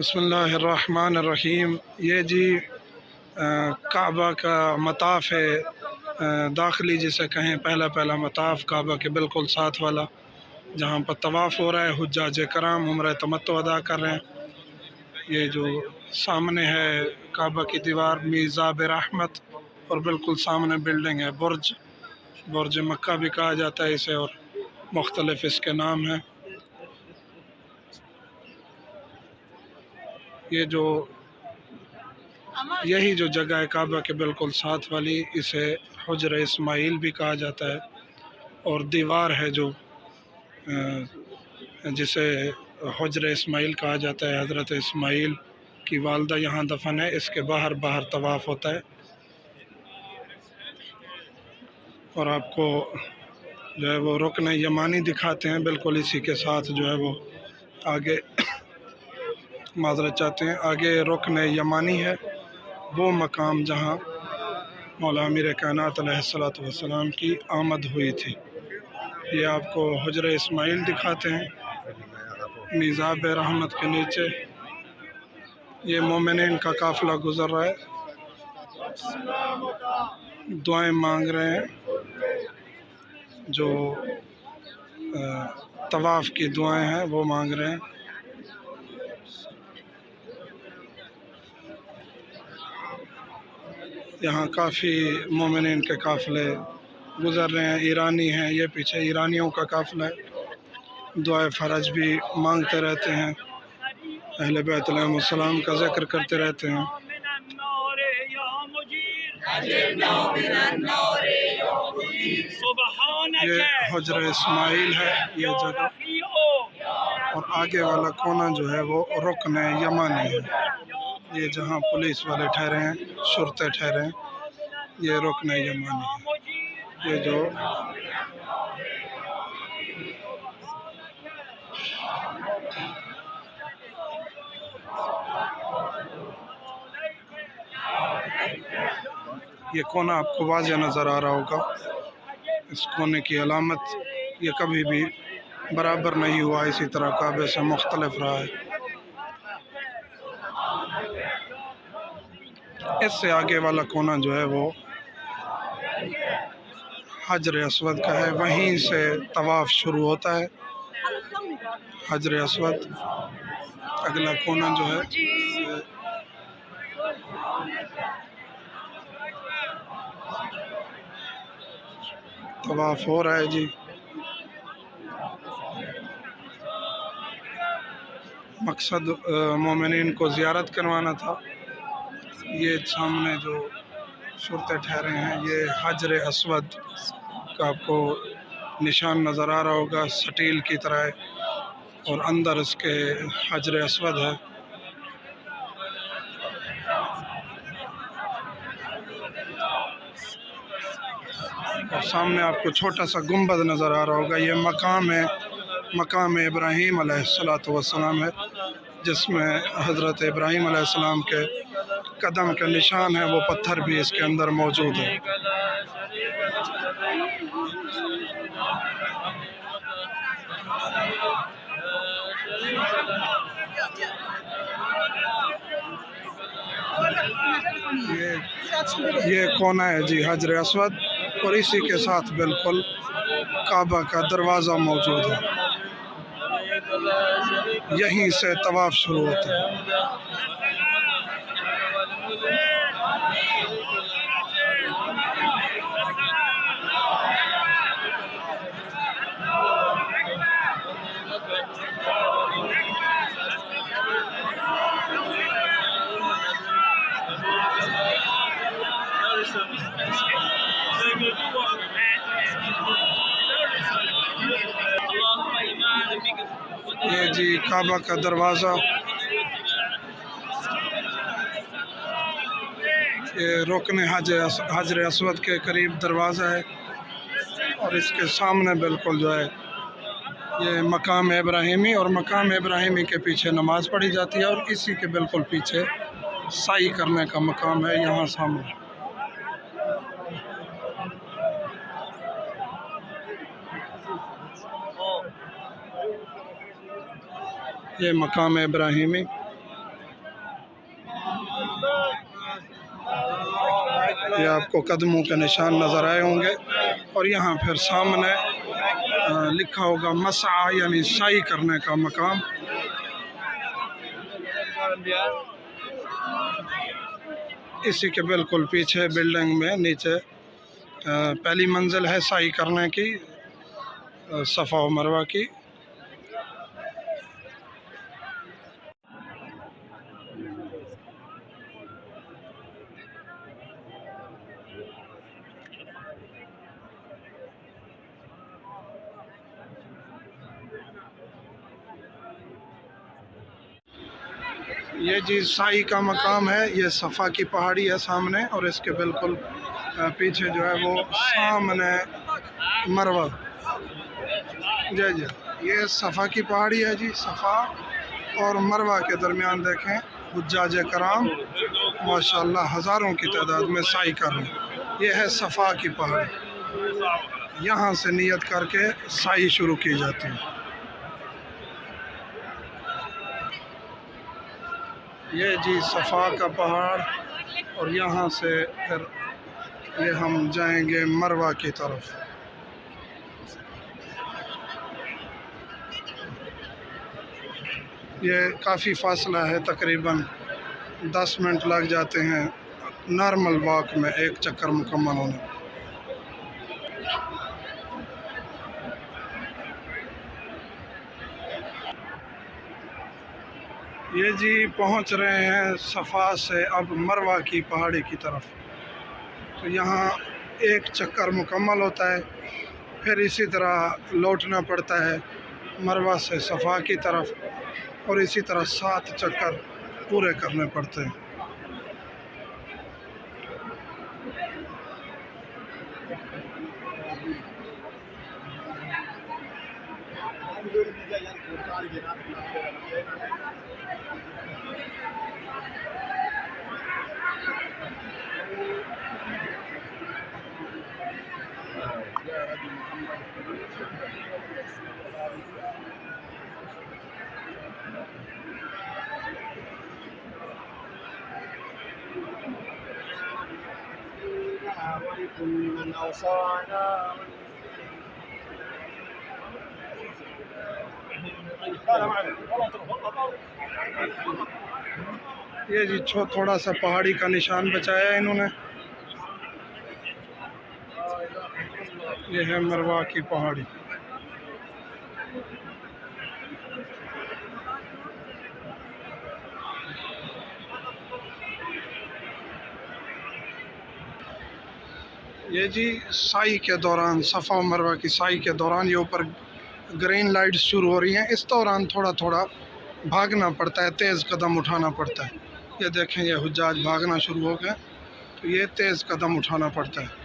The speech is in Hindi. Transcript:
बिस्मिल्लाहिर्रहमानिर्रहीम। ये जी काबा का मताफ़ है, दाखिली जिसे कहें, पहला पहला मताफ़ काबा के बिल्कुल साथ वाला, जहाँ पर तवाफ़ हो रहा है। हुज्जाज कराम उम्र तमत्तु अदा कर रहे हैं। ये जो सामने है काबा की दीवार मीज़ाब रहमत, और बिल्कुल सामने बिल्डिंग है बुर्ज, बुर्ज मक्का भी कहा जाता है इसे, और मुख्तलिफ इसके नाम हैं। ये जो यही जो जगह है काबा के बिल्कुल साथ वाली, इसे हुजर इस्माइल भी कहा जाता है। और दीवार है जो जिसे हुजर इस्माइल कहा जाता है, हज़रत इस्माइल की वालदा यहाँ दफन है। इसके बाहर तवाफ़ होता है। और आपको जो है वो रुकन यमानी दिखाते हैं, बिल्कुल इसी के साथ जो है वो आगे माजरत चाहते हैं, आगे रुकन यमानी है, वो मकाम जहाँ मौला अमीर कायनात अलैहिस्सलातु वस्सलाम की आमद हुई थी। ये आपको हुजर इस्माइल दिखाते हैं मीज़ाब रहमत के नीचे। ये मोमिनीन का काफ़िला गुज़र रहा है, दुआएं मांग रहे हैं, जो तवाफ़ की दुआएं हैं वो मांग रहे हैं। यहाँ काफ़ी मोमिनीन के काफ़िले गुज़र रहे हैं, ईरानी हैं, ये पीछे ईरानियों का काफ़िला है। दुआ फ़रज भी मांगते रहते हैं, अहले बैत अलैहिस्सलाम का ज़िक्र करते रहते हैं। ये हुजर इस्माइल है ये जगह, और आगे वाला कोना जो है वो रुकन यमानी है। ये जहाँ पुलिस वाले ठहरे हैं, शुरते ठहरे हैं, ये रुकन यमानी है। ये जो ये कोना आपको वाज़ेह नज़र आ रहा होगा। इस कोने की अलामत ये कभी भी बराबर नहीं हुआ, इसी तरह काबे से मुख्तलिफ रहा है। इससे आगे वाला कोना जो है वो हजर अस्वद का है, वहीं से तवाफ़ शुरू होता है। हजर अस्वद अगला कोना जो है तवाफ़ हो रहा है जी। मकसद मोमिनीन को ज़ियारत करवाना था। ये सामने जो शुरते ठहरे हैं, ये हजर अस्वद का आपको निशान नज़र आ रहा होगा, स्टील की तरह है, और अंदर इसके हजर अस्वद है। और सामने आपको छोटा सा गुंबद नज़र आ रहा होगा, ये मकाम है, मकाम इब्राहीम अलैहिस्सलातु वस्सलाम है, जिसमें हज़रत इब्राहीम अलैहिस्सलाम के कदम के निशान है, वो पत्थर भी इसके अंदर मौजूद है। ये कोना है जी हजर अस्वद, और इसी के साथ बिल्कुल काबा का दरवाज़ा मौजूद है। यहीं से तवाफ़ शुरू होता है। ये जी काबा का दरवाज़ा, ये रुकन हजर अस्वद के करीब दरवाज़ा है, और इसके सामने बिल्कुल जो है ये मकाम इब्राहीमी, और मकाम इब्राहीमी के पीछे नमाज़ पढ़ी जाती है, और इसी के बिल्कुल पीछे साई करने का मकाम है यहाँ सामने। ये मकाम इब्राहीमी, ये आपको कदमों के निशान नज़र आए होंगे। और यहाँ फिर सामने लिखा होगा मसा यानी साई करने का मकाम। इसी के बिल्कुल पीछे बिल्डिंग में नीचे पहली मंजिल है साई करने की, सफ़ा और मरवा की। ये जी साई का मकाम है, ये सफ़ा की पहाड़ी है सामने, और इसके बिल्कुल पीछे जो है वो सामने मरवा। जी जी, ये सफ़ा की पहाड़ी है जी। सफ़ा और मरवा के दरमियान देखें हुज्जाज कराम माशाल्लाह हज़ारों की तादाद में साई कर रहे हैं। ये है सफ़ा की पहाड़ी, यहाँ से नियत करके साई शुरू की जाती है। ये जी सफ़ा का पहाड़, और यहाँ से फिर ये हम जाएंगे मरवा की तरफ। ये काफ़ी फासला है, तकरीबन 10 मिनट लग जाते हैं नॉर्मल वॉक में एक चक्कर मुकम्मल होने। ये जी पहुंच रहे हैं सफ़ा से अब मरवा की पहाड़ी की तरफ। तो यहाँ एक चक्कर मुकम्मल होता है, फिर इसी तरह लौटना पड़ता है मरवा से सफ़ा की तरफ, और इसी तरह 7 चक्कर पूरे करने पड़ते हैं। ये जी थोड़ा सा पहाड़ी का निशान बचाया इन्होंने। ये है मरवा की पहाड़ी। ये जी साई के दौरान, सफ़ा और मरवा की साई के दौरान ये ऊपर ग्रीन लाइट्स शुरू हो रही हैं। इस दौरान थोड़ा थोड़ा भागना पड़ता है, तेज़ कदम उठाना पड़ता है। ये देखें, ये हुज्जाज भागना शुरू हो गए, तो ये तेज़ कदम उठाना पड़ता है।